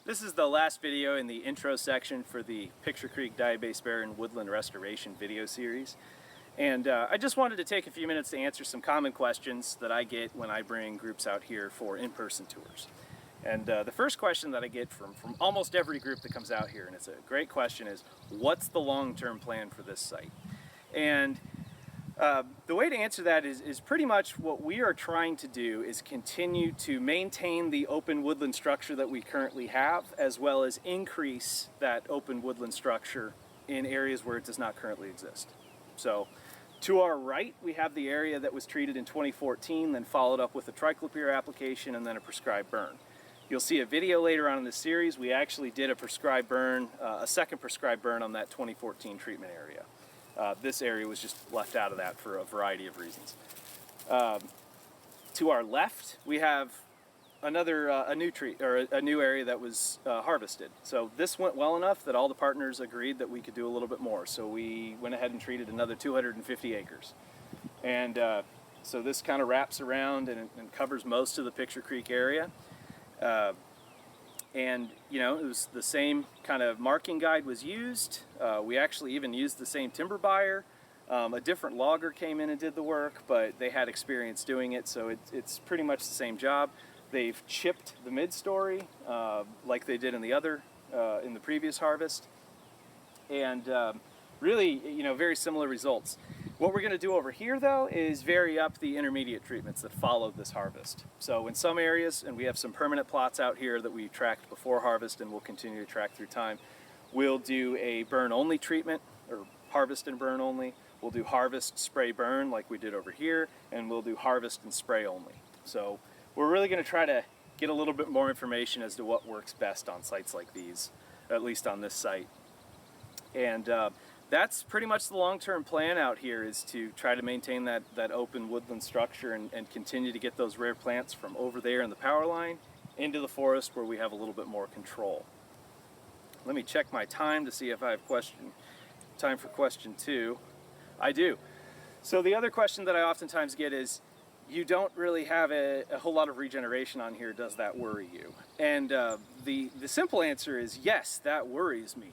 This is the last video in the intro section for the Picture Creek Diabase Barren Woodland Restoration video series. And I just wanted to take a few minutes to answer some common questions that I get when I bring groups out here for in-person tours. And the first question that I get from almost every group that comes out here, and it's a great question, is what's the long-term plan for this site? And the way to answer that is pretty much what we are trying to do is continue to maintain the open woodland structure that we currently have, as well as increase that open woodland structure in areas where it does not currently exist. So to our right, we have the area that was treated in 2014, then followed up with a triclopyr application and then a prescribed burn. You'll see a video later on in this series. We actually did a prescribed burn, a second prescribed burn on that 2014 treatment area. This area was just left out of that for a variety of reasons. To our left, we have another a new area that was harvested. So this went well enough that all the partners agreed that we could do a little bit more. So we went ahead and treated another 250 acres. And so this kind of wraps around and covers most of the Picture Creek area. And you know, it was the same kind of marking guide was used. We actually even used the same timber buyer. A different logger came in and did the work, but they had experience doing it, so it's pretty much the same job. They've chipped the mid-story like they did in the previous harvest, and really, you know, very similar results. What we're going to do over here, though, is vary up the intermediate treatments that followed this harvest. So in some areas, and we have some permanent plots out here that we tracked before harvest and we'll continue to track through time, we'll do a burn-only treatment, or harvest and burn only. We'll do harvest, spray, burn like we did over here, and we'll do harvest and spray only. So we're really going to try to get a little bit more information as to what works best on sites like these, at least on this site. And that's pretty much the long-term plan out here, is to try to maintain that open woodland structure and continue to get those rare plants from over there in the power line into the forest where we have a little bit more control. Let me check my time to see if I have time for question 2. I do. So the other question that I oftentimes get is, you don't really have a whole lot of regeneration on here, does that worry you? And the simple answer is yes, that worries me.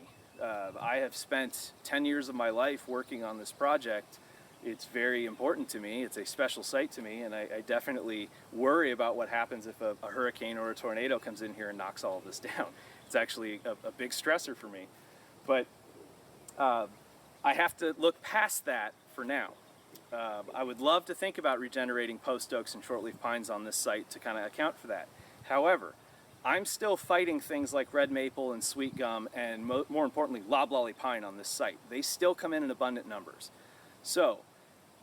I have spent 10 years of my life working on this project. It's very important to me. It's a special site to me, and I definitely worry about what happens if a hurricane or a tornado comes in here and knocks all of this down. It's actually a big stressor for me. But I have to look past that for now. I would love to think about regenerating post oaks and shortleaf pines on this site to kind of account for that. However, I'm still fighting things like red maple and sweet gum and more importantly loblolly pine on this site. They still come in abundant numbers. So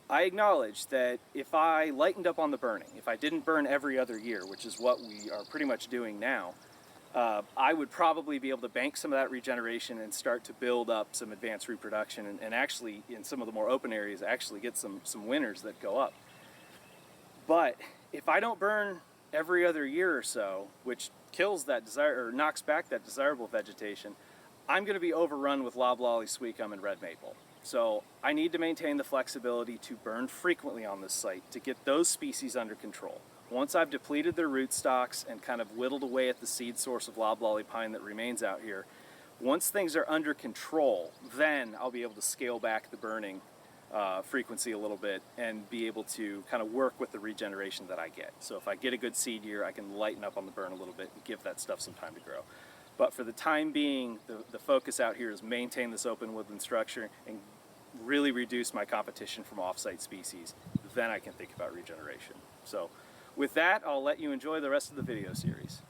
I acknowledge that if I lightened up on the burning, if I didn't burn every other year, which is what we are pretty much doing now, I would probably be able to bank some of that regeneration and start to build up some advanced reproduction and actually in some of the more open areas actually get some winners that go up. But if I don't burn every other year or so, which kills that desire or knocks back that desirable vegetation, I'm going to be overrun with loblolly, sweet gum, and red maple. So I need to maintain the flexibility to burn frequently on this site to get those species under control. Once I've depleted their rootstocks and kind of whittled away at the seed source of loblolly pine that remains out here, once things are under control, then I'll be able to scale back the burning frequency a little bit and be able to kind of work with the regeneration that I get. So if I get a good seed year, I can lighten up on the burn a little bit and give that stuff some time to grow. But for the time being, the focus out here is maintain this open woodland structure and really reduce my competition from off-site species. Then I can think about regeneration. So with that, I'll let you enjoy the rest of the video series.